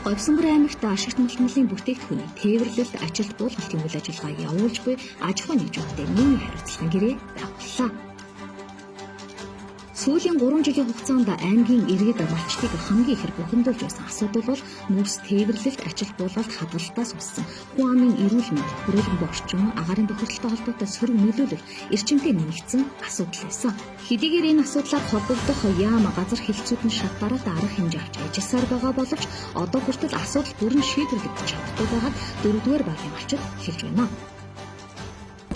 Говьсонбор аймагт ашигт мулмулын бүтээгдэхүүний тээвэрлэлт ажилт буулгалтын үйл ажиллагаа явуулж буй аж ахуйн нэгжүүдтэй нийгмийн хариуцлагын гэрээ байгууллаа. Сүүлийн 3 жилийн хугацаанд аймгийн иргэд малчдыг хамгийн ихэр бухимдуулж байсан асуудал бол мөс тээвэрлэлт ажилт буулгалт хадгалалтаас үүссэн хүн амын эрүүл мэнд, хүрээлэн орчин, агаарын бохирдолтой холбоотой сөрөг нөлөөлөл эрчимтэй нэмэгдсэн асуудал байсан. Хэдийгээр энэ асуудлаар холбогдох яам газар хэлтсүүд нь шат дараалт арга хэмжээ авч ажилласаар байгаа боловч одоо хүртэл асуудал бүрэн шийдвэрлэгдэж чадахгүй байгаад 4-р байрны малчид хэлж байна.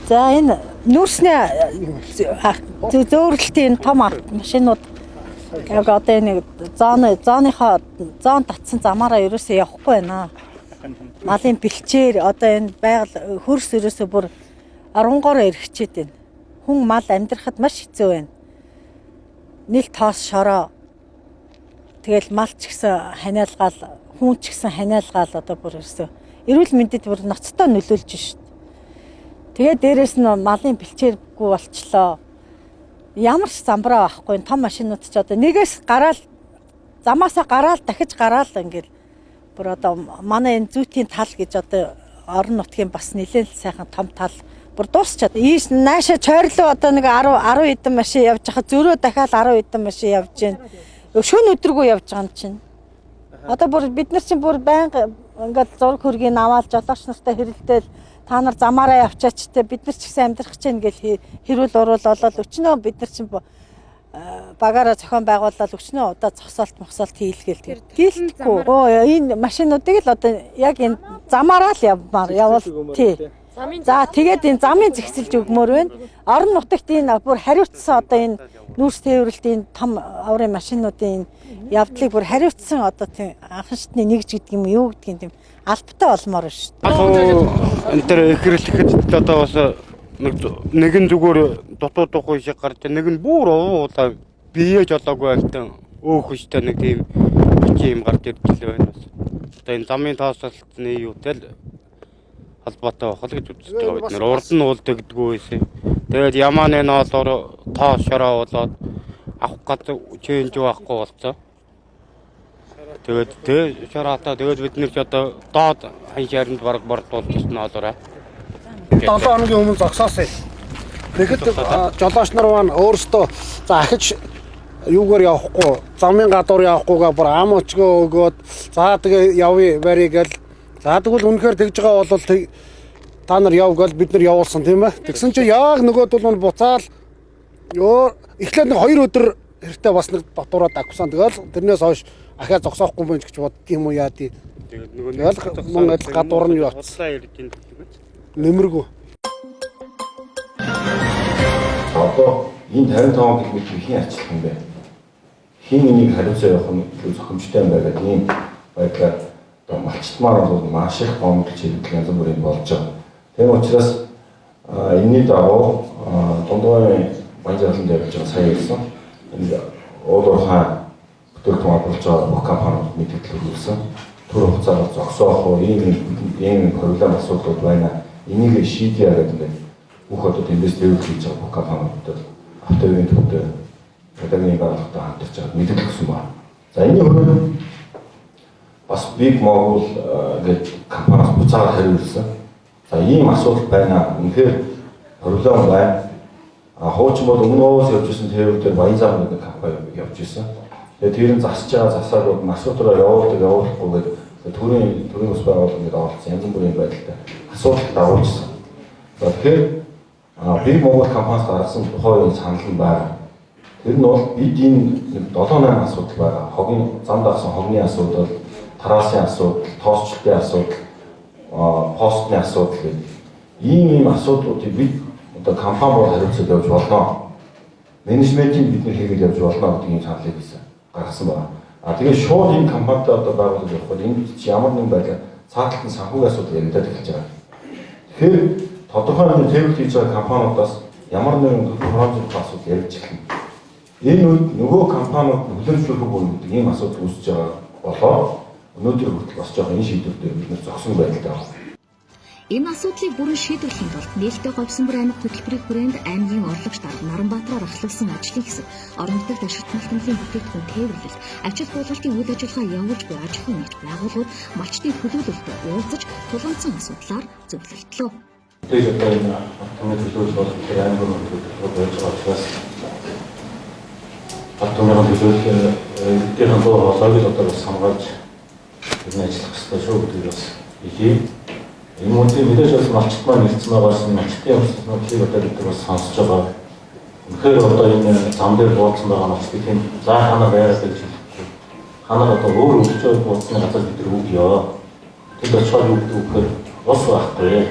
За энэ нүүрсний зөөвөрлөлтийн том машинууд яг одоо энэ зооныхоо зоон татсан замаараа ерөөсөө явахгүй байна. Малын бэлчээр одоо энэ байгаль хөрс ерөөсөө бүр 13 эргэчээд байна. Хүн мал амьдрахад маш хэцүү байна. Нийл тоос шороо. Тэгэл мал ч гэсэн ханиалгаал, хүн ч гэсэн ханиалгаал одоо бүр ерөөсөө эрүүл мэндэд бүр ноцтой нөлөөлж шít. Тэгээд дээрэс нь малын бэлчээргүй болчлоо. Ямар ч замбраа байхгүй том машинууд ч одоо нэгээс гараал замаасаа гараал дахиж гараал ингээл бүр одоо манай энэ зүйтийн тал гэж одоо орон нутгийн бас нэлээд сайхан том тал бүр дуусчаад ийш нааша чойрлоо одоо нэг 10 хэдэн машин явж хахад зөрөө дахиад 10 хэдэн машин явж гин шөнө өдргөө явж байгаа юм чинь. Одоо бүр бид нар чинь бүр байнга ингээд зураг хөргийг аваад жолооч нартай хэрэлдээл та нар замаараа явчаач те бид нар ч гэсэн амьдрах гэж ингээл хэрүүл уруул болол өчнөө бид нар чинь багаараа зохион байгуулалт өчнөө удаа зогсоолт мохсоолт хийлгээл гэлтгүй энэ машинуудыг л одоо яг энэ замаараа л явал тий. За тэгээд энэ замын зэгцэлж өгмөр байна. Орон нутагт энэ бүр хариуцсан одоо энэ нүүрс тээвэрлэлтийн том аврын машинуудын явдлыг бүр хариуцсан одоо тийм анхны нэгж гэдэг юм юу гэдгийг тийм албатай олмоор шүү дээ. Энэ төр ихрэрлэхэд одоо бас нэгэн зүгээр дутуудахгүй шиг гарч нэг нь бүр уулаа биеэж олоогүй амтан өөхөжтэй нэг тийм юм гарч ирдэл байна бас. Одоо энэ замын тооцоолтны юутай л холбоотой байх л гэж үзэж байгаа бид нар. Урд нь уулдагддгүй байсан. Тэгээд ямааны ноолоор тоос шороо болоод авах гэдэг чэнж байхгүй болцоо. Тэгээд шараатаа тэгээд бид нэр ч одоо доод ханшаринд бараг бордуулж ирсэн ноолоороо. 7 хоногийн өмнө зогсоосэй. Тэгэхэд жолооч нар маань өөрсдөө за ахиж юугаар явахгүй, замын гадуур явахгүйгээ бүр ам очгоо өгөөд за тэгээ явъя барь гэл. За тэгвэл үнэхээр тэгж байгаа бол та нар яв гэл бид нар явуулсан тийм ээ. Тэгсэн чинь яг нөгөөдөл нь буцаал эхлээд нэг 2 өдөр хэрэгтэй бас нэг дотоороо дагсан. Тэгэл тэрнээс хойш ахаа зогсоохгүй юм гэж бодд юм уу яа тий. Тэгээд нөгөө нэг гадуур нь юу бодлоо ирж ин гэдэг. Нэмэргүй. Одоо энэ 55 гэх мэт хийн ачлах юм бэ? Хин энийг хариуцаа явах нь зохимжтой юм байгаад ийм байдлаар одоо малчтмаар бол маш их гомдол чиглэл янз бүрийн болж байгаа. Тийм учраас энэний дагуу дундуур банжаалан дээр явж байгаа сая ирсэн. Энэ уулуурхай бүтээгдэхүүн олж байгаа бүх компаниуд мэдээлэл өгүүлсэн. Түр хугацаагаар зогсоох уу ийм проблем асуудлууд байна. Энийг шийдъя гэдэг бүх одоо тэндээс төвлөрч хийж байгаа бүх компаниудад автогийн төвтэй удаагийн байгууллагатай хамтарч байгаа мэдээлэл өгсөн байна. За энэ өөрөө бас Big Mogul гэдэг компаниас буцаагаар хариулсан. За ийм асуудал байна. Үнэхээр проблем байна. Хуучин бол өмнөөс явж исэн тээвэр дээр Баянзам гэдэг компани явж исэн. Тэгээд тэр нь засч байгаа засаагүй маршрутроо явуулахгүй гэдэг төрийн ус байгууллага ингээд оролцсон янз бүрийн байдалтай асуудал дагуулсан. За тэгэхээр Big Mogul компаниас гаргасан тухайн санал нь байна. Тэр нь бол бид энэ 7-8 асуудал байгаа. Хогийн зам дагсан хогны асуудал, тараасын асуудал, тоосчлтын асуудал, постны асуудал гэдэг ийм асуудлуудыг бид одоо компани бол хариуцаад явж болно. Менежментийн бид хийгээд явж болно гэдэг ийм саналыг хийсэн гаргасан байна. Тэгээд шууд энэ компанитай одоо байгуулж явах энэ ямар нэгэн байдлаар цааталтын санхүүгийн асуудал яригдаад эхэлж байгаа. Тэгэхээр тодорхой хэмжээний тээвэрлэл хийж байгаа компаниудаас ямар нэгэн тохиромжтой асуудал ярьж эхэлнэ. Энэ үед нөгөө компаниуд хүлэмжлүүлэх үе гэдэг ийм асуудал үүсэж байгаа болоо өнөөдөр хүртэл бас жоохон энэ шийдвэр дээр бид нэр зогсон байдалтай байна. Энэ асуудлыг бүрэн шийдвэрлэхийн тулд нээлттэй Говьсонбор аймаг хөтөлбөрийн хүрээнд аймгийн орлогч дарга Наранбаатараар ахлуулсан ажлын хэсэг орон нутагт ашигт малтмалын бүтээгдэхүүн тээвэрлэлт, ачаал буулгалтын үйл ажиллагаа явуулж буй аж ахуйн нэгж байгууллагууд малчдын төлөөлөлтөд уулзаж тулгамдсан асуудлаар зөвлөлдлөө. Тэгээд одоо энэ автомат төлөөлөл болох тэр аймгийн төлөөлөл байж байгаа учраас автомат төлөөлөл эдгээр хандуу хоолойг одоо бас хамгаалж энэ ажиллах хэрэгтэй шүү гэдэг бас ийм энэ үнэхээр мэдээж бас малчт маань нэлцэн байгаас нь малчтын өмчлөлийг одоо бид бас сонсож байгаа. Үнэхээр одоо энэ зам дээр бууцсан байгаа малчтыг тийм заахана байгаад гэж хэлэхгүй. Ханаа одоо өөр өвчөө бууцны газар бид нар өгьё. Тэд очоод юу гэдэг вэ? Ус байхгүй.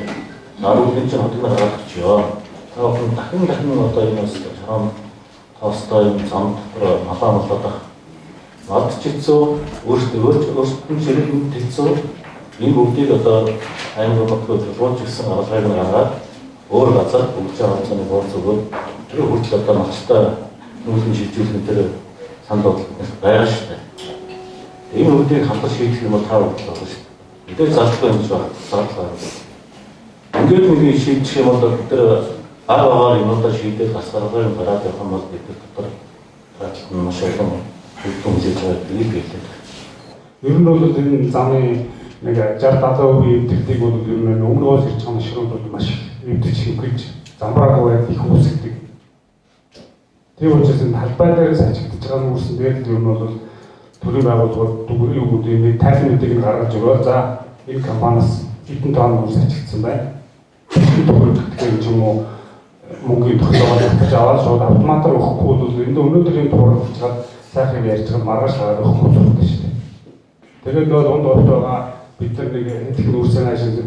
Наруудын чинь хотыг гаргаж өчөө. Та бүхэн дахин одоо энэ бас чам тоостой юм зам дотор малаа болоод мадчицөө өөрсдөө ширхэг тэгцөө энэ бүгдийг одоо аймаг хотод төлөвлөж гисэн аргыг гаргаад өөр газар бүгд хаанцны бууц өгөөд тэр хүртэл одоо малчтай нүүлгэн шилжүүлэх тэр санд бодлого байгаа шүү дээ. Энэ бүгдийг хамтар шийдэх юм бол та бүхэн болно шүү дээ. Мэдээж зарлахгүй юм шиг байна. Ингээд нэг шийдэх юм бол бид тэр агаар юмудаа шийдэл гасгараа юм гараад явах юм бол бид дотор практик маш олон хүлээж авах юм билээ. Ер нь бол энэ замын нэг 60-70% эвдэлтийг бол ер нь өмнөөс ирж байгаа ширүүдэд маш эвдэж хэмгэж замбараагүй байд их үүсгдэг. Тийм учраас энэ талбай дээрээс ажиглаж байгаа нүүрсэн дээр ер нь бол төрийн байгууллагууд дүгнэлт өгөөд энэ тайлбаруудыг нь гаргаж өгөө. За энэ компаниас хэдэн тонн нүүрс ажигласан байна. Тэгэхээр юм уу мөнгөний тогтоогоо татж аваад шууд автоматар өгөхгүй бол энэ өнөөдрийн тууралж чад сайхан ярьж байгаа маргааш гараад өгөхгүй зүйл шүү дээ. Тэгээд бол унд орж байгаа бид нар нэг хэдхэн үрсээ наашиг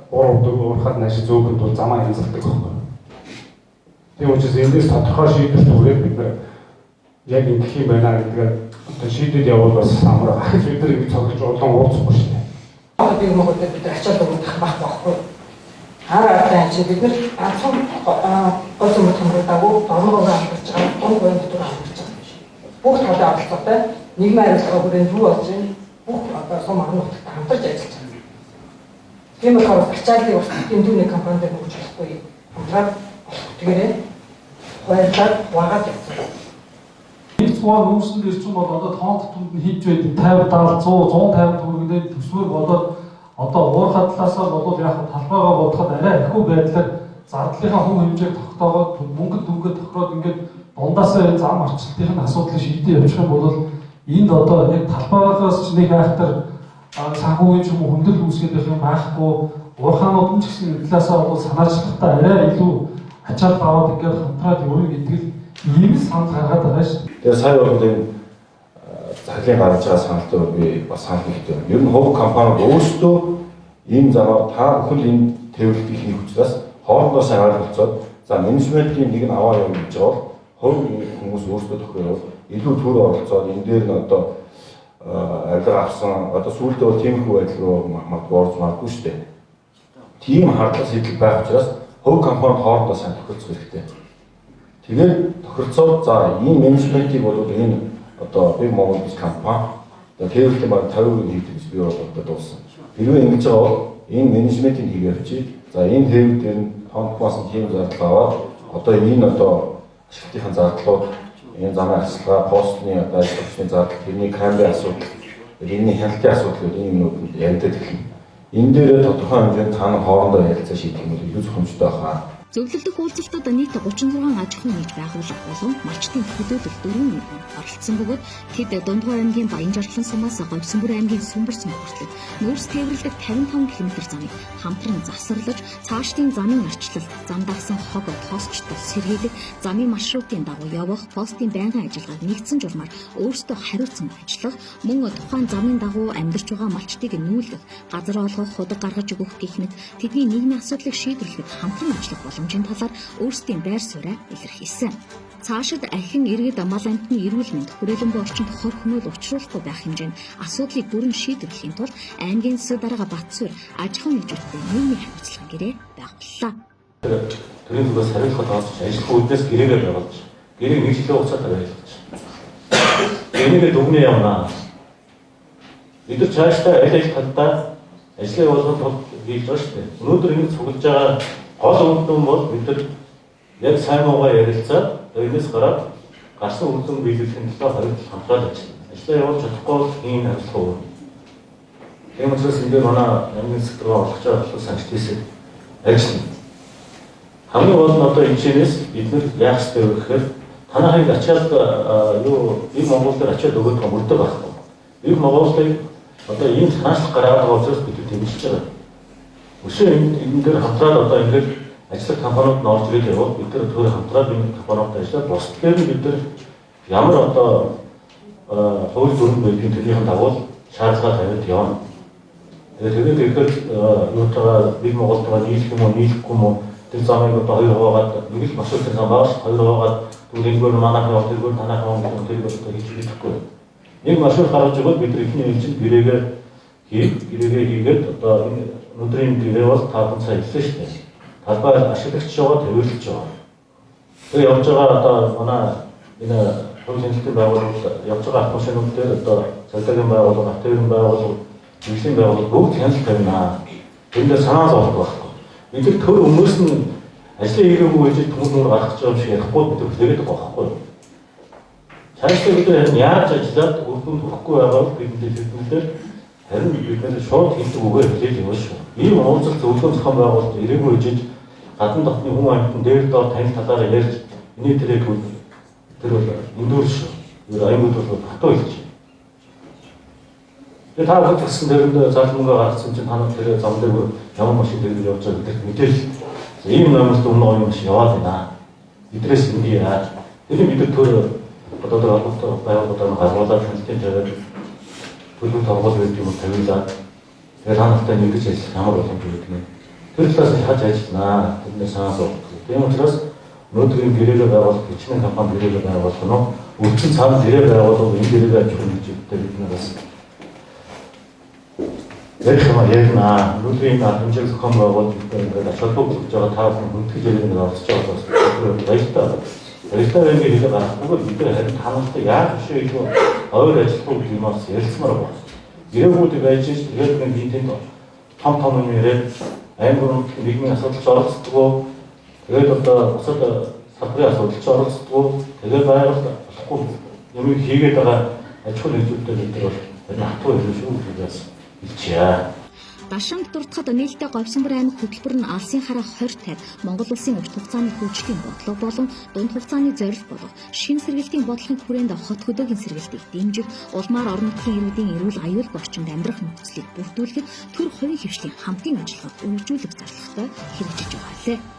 3-4 урахад наашиг зөөгөнд бол замаа янзалдаг байхгүй. Тийм учраас эндээс тодорхой шийдвэр түрээд бид нар яг ингэх юм байна гэдгээр одоо шийдэд явбал бас амар бид нар ингэ цогцолж улаан уулзахгүй шүү дээ. Одоо би මොකද бид ачаал өгөх байхгүй. Хараа чи бид нар ганцхан гол юм хамгаалаагүй дормогоо авч байгаа гол гол дотор авч байгаа. Бүх талаа авалцаатай нийгмийн харилцаа хүрээнд юу болж байна? Бүх одоо сум орон нутагт хамтарч ажиллаж байгаа. Тийм болохоор ачааллыг бас энэ дүүний компанид өгч болохгүй. Хамтраад тэгээрээ хоёулаа угаад явуулсан. Нэг цугаа нүүрсэн дээр ч юм бол одоо тоон тутамд нь хийж байдаг 50 70 100 150 төгрөгөөр төсвөр болоод одоо уурхай талаасаа болоод яг талбайгаа бодоход арай ихгүй байдлаар зардлынхаа хүн хэмжээг тогтоогоод мөнгө дүнгээ тохироод ингээд дундаасаа зам арчлалтын асуудлыг шийдээ явуучих юм бол энд одоо яг талбайгаас ч нэг айхтар санхүүгийн ч юм уу хөндлөл үүсгэх юм байхгүй уурхаанууд нь ч гэсэн талаасаа бол санаачлахтаа арай илүү ачаал аваад ингээд хамтраад явна гэдэг л ийм санал гаргаад байгаа шүү. Тэгээ сая бол энэ захиалгын гаргаж байгаа саналтыг би бас санал хийх юм. Ер нь хувь компаниуд өөрсдөө ийм замаар та бүхэн энэ тээвэрлэлийг хийх учраас хоорондоо сайн ойлголцоод за менежментийн нэг нь аваа юм гэж байгаа бол хувь хүмүүс өөрсдөө тохиолдол илүү төр оролцоод энэ дээр нь одоо авилга авсан одоо сүүлдээ бол тиймэрхүү байдал руу магадгүй орж магадгүй шүү дээ. Тийм хардлага сэтэл байх учраас хувь компани хоорондоо сайн тохирцох хэрэгтэй. Тэгээд тохирцоод за ийм менежментийг бол энэ одоо Big Mobile гэж компани одоо тээвэрлэлийн баг 50% хийдэг гэж би одоо дууссан. Хэрвээ ингэж байгаа бол энэ менежментийг хийгээвчи за энэ тээвэрлэлээр нь тонкоос нь тийм зардал аваад одоо энэ одоо ашиглалтын зардлууд энэ замын арчилгаа, постны одоо ажлын зардал, тэрний камерын асуудал, тэрний хяналтын асуудлууд энэ юмнууд яриад эхэлнэ. Энэ дээр тодорхой хэмжээнд цаана хоорондоо ярилцаа шийдэх юм бол илүү зөвхөмжтэй байна. Зөвлөлдөх уулзалтад нийт 36 аж ахуйн нэгж байгууллага болон малчтын хөдөлгөөлөл 4 нэгэн оролцсон бөгөөд тэд Дундгой аймгийн Баянжарлан сумаас Говьсонбор аймгийн Сүмбэр сум хүртэл нүүрс тээвэрлэх 55 км замыг хамтран засварлаж цаашдын замын арчлал, зам дагсан хог тоосчдод сэргийлэх, замын маршрутын дагуу явах, постын байнгын ажиллагааг нэгдсэн журмаар өөрсдөө хариуцсан ажиллах, мөн тухайн замын дагуу амьдарч байгаа малчтыг нүүлгэх, газар олгох, худаг гаргаж өгөх гэх мэт тэдний нийгмийн асуудлыг шийдвэрлэхэд хамтран ажиллах боломжийн талаар өөрсдийн байр сууриа илэрхийлсэн. Цаашид архин иргэд мал амьтны эрүүл мэнд хүрээлэнгүй орчинд хор хөнөөл учруулахгүй байх хэмжээнд асуудлыг бүрэн шийдвэрлэхийн тулд аймгийн засаг дарга Батсүр аж ахуйн нэгжүүдтэй нийгмийн хариуцлага гэрээ байгууллаа. Төрийн зүгээс хариуцлага авч ажиллах үүднээс гэрээгээ байгуулж гэрээг нэг жилийн хугацаанд байлгаж. Энийг дүгнээ явна. Бид цаашдаа аль аль талдаа ажлын болгох тулд хийж байгаа шүү дээ. Өнөөдөр ингэ цуглаж байгаа гол үр дүн бол бид нар яг сайн муугаа ярилцаад энэс гараад гарсан үр дүн биелүүлэхэд хоригдол хамтраад ажиллана. Ажлаа явуулж чадахгүй бол ийм хариуцлага өгнө. Тийм учраас энэ манай аймгийн сектор олгож байгаа болохоор санчт хэсэг ажиллана. Хамгийн гол нь одоо энэ чинээс бид нар яах ёстой вэ гэхээр танахыг ачаад ийм Монгол дээр ачаад өгөх юм өрдөг байхгүй. Ийм Монголыг одоо ийм санаачлах гараад байгаа учраас бид тэмдэглэж байгаа. Өшөө энэ дээр хамтраад одоо ингээд ажлах компаниуд нь орж ирээд яваад бид нар тэр хамтраад энэ компаниудад ажиллаад бусдаар нь бид нар ямар одоо хууль дүрм байдгийг тэрнийхэн дагуу шаардлага тавиад явна. Тэгээд ихэд юутайгаа бид Монголд байгаа нийлэх юм уу нийлэхгүй юм уу тэр замыг одоо хоёр хуваагаад нэг л маршрутын зам байгаас хоёр хуваагаад түлхэнгээр манайхан явах тэргээр танайхан явах тэргээр одоо хийж болохгүй. Нэг маршрут гаргаж өгөөд бид ихний ээлжинд гэрээгээ хийгээд одоо энэ өнөөдрийн гэрээ бол 5 цаг хэлсэн шүү дээ. Талбай ашиглагч байгаа төвөрлөж байгаа. Тэгээ явж байгаа одоо манай энэ хуулийн хэлтийн байгууллагууд явж байгаа автомашинууд дээр одоо цагдаагийн байгууллага, автогийн байгууллага, жилийн байгууллага бүгд хяналт тавина. Энд санаа зовох байхгүй. Бид тэр төр өмнөөс нь ажлын хэрэггүй гэж түмэн гаргах гэж байгаа юм шиг ярихгүй бид хүлээгээд байгаа байхгүй. Цаашдаа бид яаж ажиллаад үр дүнд хүрэхгүй байгаа бидний хэлбэлээр харин бид нэр шууд хэлдэг үгээр хэлээд явна шүү. Ийм уулзалт зөвлөгөө зохион байгуулалт ирээгүй гэж гадна дотны хүн амьтан дээр доор тань талаараа ярьж энэ тэрэг тэр бол өндөрш шүү. Энэ аймагуд бол хатуу хэлж. Тэгээ та бүхэн гэсэн дээрээ залмунгаа гаргасан чинь танаа тэр зам дээр ямар машин дээр явж байгаа гэдэгт мэдээлэл. Ийм номерт өмнө юм шиг яваад байна. Идрээс ингэ яа. Тэгэхээр бид төр одоо тэр байгууллагуудаар гаргуулаад хяналтын жаргал төлөв тоогод байдаг юм тавилаад тэгээд ханахтай нэгж ажиллах ямар боломж өгдөг юм. Тэр талаас хаж ажиллана. Тэрнээ санаа зовох. Тийм учраас өнөөдрийн гэрээгээ байгуулах хичнээн компани гэрээгээ байгуулах нь өвчин цаана гэрээ байгуулах энэ гэрээгээ ажиглах гэж бид нараас ярина. Өнөөдрийн хэмжээг зохион байгуулалт ингээд ашиглах гэж байгаа та бүхэн хүндэтгэж ярих оролцож байгаа бас баярлалаа. Баярлалаа гэж хэлэх гарахгүй бид харин танахтай яаж бишээ илүү ойр ажиллах юм бас ярилцмаар байна. Гэрээүүд байж тэгээд би тэнд том юм яриад аймаг нийгмийн асуудалч оролцдог. Тэгээд одоо бусад салбарын асуудалч оролцдог. Тэгээд байгуулахгүй юм хийгээд байгаа аж ахуйн хэлбэртэй бид нар бол хатуу юм шүү гэж хэлчихье. Дашинг дуртахад нээлттэй Говьсонбор аймаг хөтөлбөр нь алсын хараа 20 тавь Монгол улсын урт хугацааны хөгжлийн бодлого болон дунд хугацааны зорилт болох шинэ сэргэлтийн бодлогын хүрээнд хот хөдөөгийн сэргэлтийг дэмжих, улмаар орон нутгийн ирүүдийн эрүүл аюул орчинд амьдрах нөхцөлийг бүрдүүлэхэд төр хувийн хвшлийн хамтын ажиллагааг үргэлжлүүлэх зорилготой хэрэгжиж байгаа лээ.